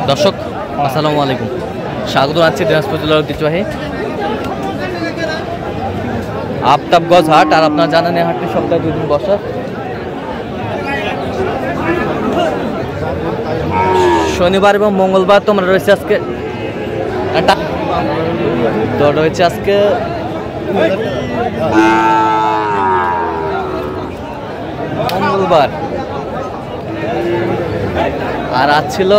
দর্শক আসসালামু আলাইকুম, স্বাগত জানাচ্ছি দিনাজপুর জেলার ঐতিহ্যবাহী আফতাবগঞ্জ হাট। আর আপনারা জানেন এই হাটটি সপ্তাহে 2 দিন বসে। শনিবার এবং মঙ্গলবার তোমরা রয়েছে আজকে মঙ্গলবার, আর আজ ছিল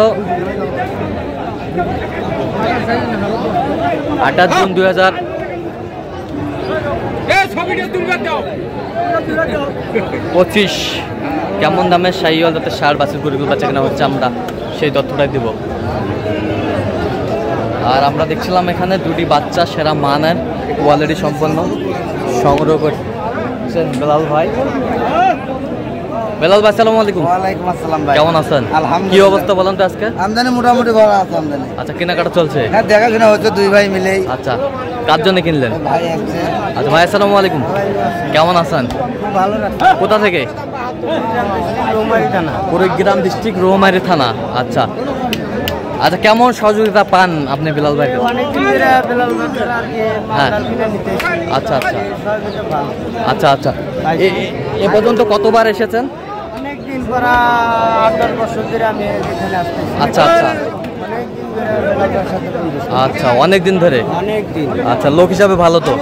28 জুন 2025। কেমন দামের শাহিওয়াল যাতে ষাঁড় বাছুর গরুগুলো বাচ্চা কেনা হচ্ছে আমরা সেই তথ্যটাই দিব। আর আমরা দেখছিলাম এখানে 2টি বাচ্চা সেরা মানের কোয়ালিটি সম্পন্ন সংগ্রহ করছেন বেলাল ভাই। বেলাল ভাই আসসালামু আলাইকুম। ওয়ালাইকুম আসসালাম ভাই, কেমন আছেন? আলহামদুলিল্লাহ। কি অবস্থা বলেন তো আজকে? আমদানি মোটামুটি ভালো আছে আমদানি। আচ্ছা, কেনাকাটা চলছে? হ্যাঁ, দেখাশোনা হচ্ছে 2 ভাই মিলেই। আচ্ছা, কার জন্য কিনলেন? ভাই আছে। আচ্ছা ভাই আসসালামু আলাইকুম, কেমন আছেন? ভালো না। কোথা থেকে? রৌমারী থানা। কুড়িগ্রাম ডিস্ট্রিক্ট রৌমারী থানা। আচ্ছা আচ্ছা, কেমন সহযোগিতা পান আপনি বেলাল ভাই? হ্যাঁ, আচ্ছা আচ্ছা আচ্ছা আচ্ছা। এ পর্যন্ত কতবার এসেছেন? অনেকদিন পর 8 বছর ধরে আমি এখানে আসছি। আচ্ছা আচ্ছা আচ্ছা, অনেক দিন ধরে। আচ্ছা, লোক হিসাবে ভালো তো?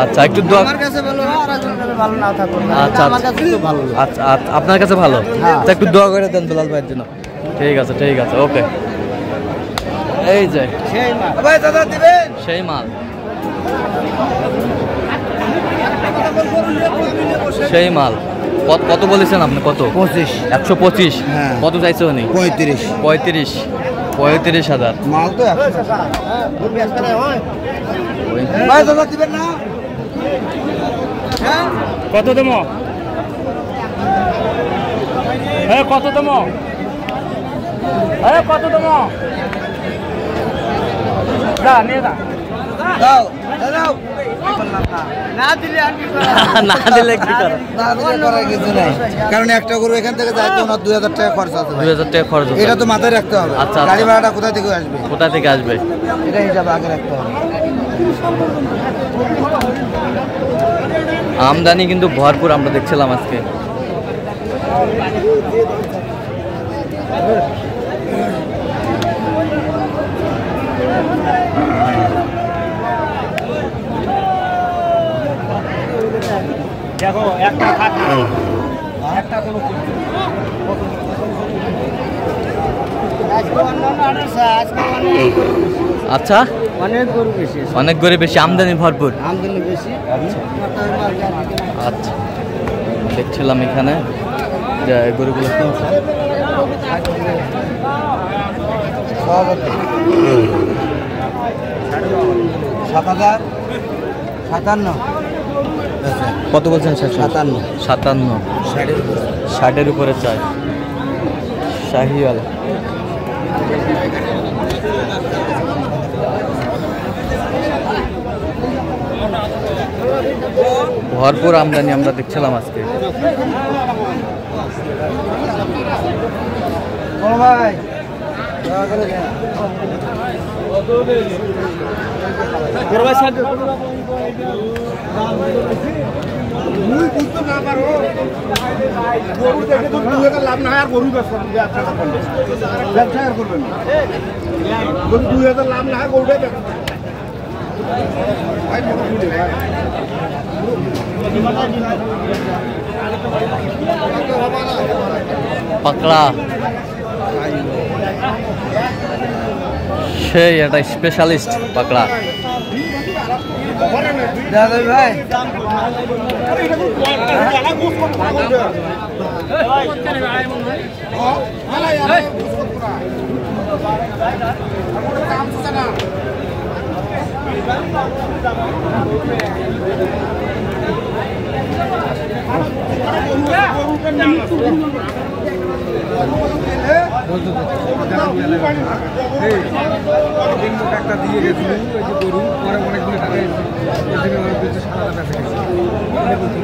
আচ্ছা, একটু দোয়া। আমার কাছে ভালো, আর একজনের কাছে ভালো না থাকুন। আচ্ছা আমার কাছে তো ভালো। আচ্ছা আচ্ছা, আপনার কাছে ভালো? আচ্ছা, একটু দোয়া করে দেন বেলাল ভাইয়ের জন্য। ঠিক আছে ঠিক আছে, ওকে। এই যে সেই মাল ভাই, দাদা দিবেন সেই মাল, সেই মাল। কত বলেছেন আপনি? কত? 25। 125। হ্যাঁ। কত চাইছে উনি? 35। 35,000 মাল তো 100 ভাই, দাদা দিবেন না? হ্যাঁ, কত দেবো? কত দেবো? কত দেবো? নিয়ে যা। দাও দাও। না দিলে আর কি করা? না দিলে কি করে? না দিলে করার কিছু নাই, কারণ একটা গরু এখান থেকে যাইতে ওনার 2000 টাকা খরচ আছে ভাই। 2000 টাকা খরচ হবে। এটা তো মাথায় রাখতে হবে। আচ্ছা, গাড়ি ভাড়াটা কোথা থেকে আসবে? কোথা থেকে আসবে এটা হিসাবে আগে রাখতে হবে। আমদানি কিন্তু ভরপুর আমরা দেখছিলাম আজকে। দেখো একটা কোনো আচ্ছা, অনেক গরু বেশি, অনেক গরু বেশি, আমদানি ভরপুর। আমদানি বেশি। আচ্ছা, দেখছিলাম এখানে যে গরুগুলো কিনছে। 57। কত বলছেন? 57। 57। 60-এর উপরে চাই শাহিওয়াল। ভরপুর আমদানি আমরা দেখছিলাম আজকে। ভাই লাভ না হয় আর গরু ব্যবসা করবেন, 2000 লাভ না হয় গরুটাই পাকড়া সেই একটা স্পেশালিস্ট পাকড়া। দাদা ভাই একটা দিয়ে গেছিল গরু পরে অনেকগুলো টাকা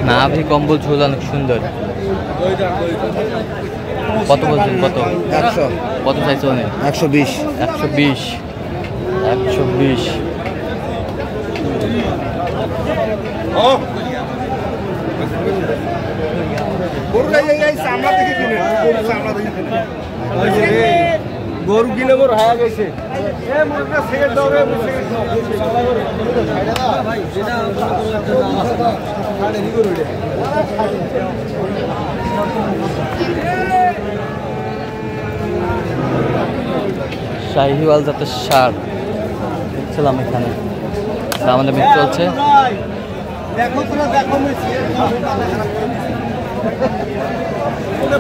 নাভি কম্বল ঝোল অনেক সুন্দর। কত বলছেন কত? 100 কত চাইছো অনেক? 120 120 120। গরু কিনে মোর হায়া গেছে শাহিওয়াল জাতের ষাঁড় দেখছিলাম এখানে, আমাদের মিট চলছে। দেখো তোরা দেখো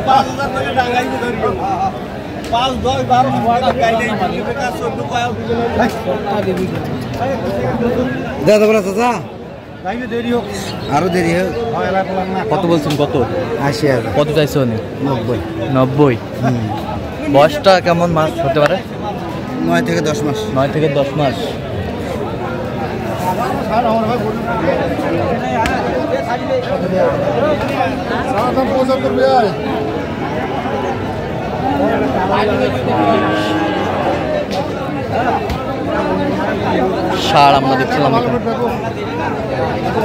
5,000 টাকা ডাঙাইতে ধরবো 5, 10, 12 টাকা গাইলেই বেকার 14 পায় দাদা বলা চাচা গাইবে দেরি হোক আরো দেরি হোক। কত বলছেন কত? 80,000 কত চাইছো অনেক? 90 90। বয়সটা কেমন মাস হতে পারে? 9 থেকে 10 মাস। 9 থেকে 10 মাস। ষাঁড় আমরা দেখছিলাম এখানে।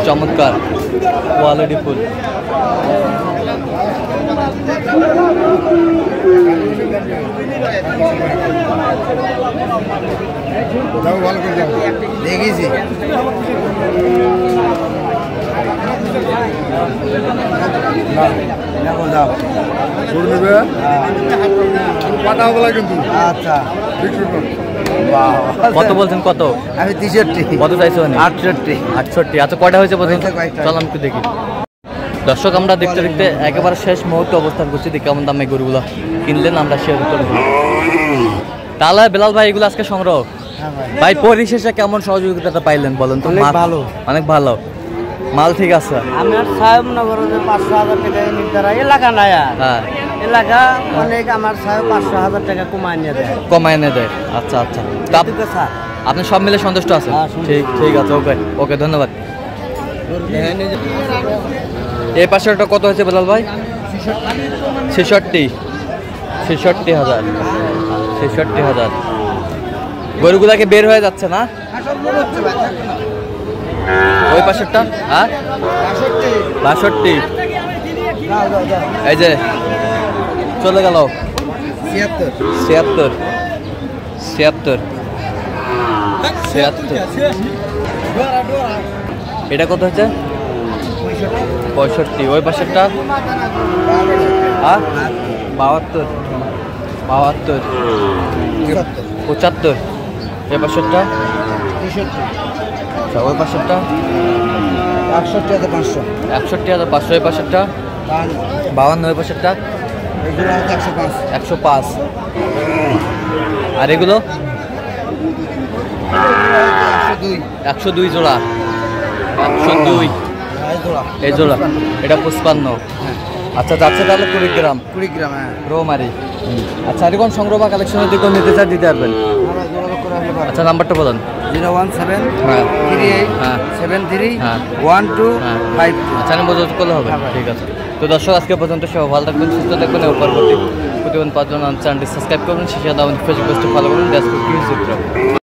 চমৎকার কোয়ালিটি ফুল। দেখেছি আচ্ছা কত বলছেন কত? আমি 63। কত চাইছো? 68। 68। আচ্ছা কয়টা হয়েছে পর্যন্ত? হয়েছে কয়েকটা। চল একটু দেখি। দর্শক আমরা দেখতে দেখতে একেবারে শেষ মুহূর্তে অবস্থান করছি, দেখি কেমন দামে গরুগুলো কিনলেন আমরা শেয়ার করে দিই। তাহলে বেলাল ভাই এগুলো আজকে সংগ্রহ ভাই পরিশেষে কেমন সহযোগিতা পাইলেন বলেন তো? অনেক ভালো। অনেক ভালো মাল, ঠিক আছে। আমার সাহেবনগর 500,000 টাকা নির্ধারণ এলাকা নাই আর হ্যাঁ এলাকা অনেক আমার সাহেব 500,000 টাকা কমায় নিয়ে দেয় কমায় এনে দেয়। আচ্ছা আচ্ছা, তা এটুকু স্যার আপনি সব মিলে সন্তুষ্ট আছেন? হ্যাঁ, সন্তুষ্ট। ঠিক ঠিক আছে, ওকে ওকে ধন্যবাদ। এই পাশেরটা কত হয়েছে বেলাল ভাই? 66। 66,000। 66,000। গরুগুলাকে বের হয়ে যাচ্ছে না ওই পাশেরটা? হ্যাঁ 62। এই যে চলে গেল 76। 76। এটা কত হচ্ছে? 65। ওই পাশেরটা? হ্যাঁ 72। 72। 75। এই পাশেরটা? আচ্ছা ওই পাশেরটা? 61,500। 61,500। এই পাশেরটা? 52। ওই পাশেরটা? এগুলো 105। 105। আর এগুলো? 102 জোড়া। 102 এই জোড়া। এটা 55। আচ্ছা যাচ্ছে তাহলে 20 গ্রাম 20 গ্রাম। হ্যাঁ রোমারি। আচ্ছা আর কোন সংগ্রহ বা কালেকশনের দিকে নিতে চাই দিতে পারবেন? আচ্ছা নাম্বারটা বলেন। 017 হ্যাঁ 38 হ্যাঁ 73 হ্যাঁ 1252। আচ্ছা আমি বোঝা করলে হবে। ঠিক আছে, তো দর্শক আজকে পর্যন্ত সব ভালো থাকবেন, সুস্থ থাকবেন। পরবর্তী প্রতিদিন 5 জন চ্যানেলটি সাবস্ক্রাইব করবেন, শেষে দাও ফেসবুক পেজটি ফলো করুন।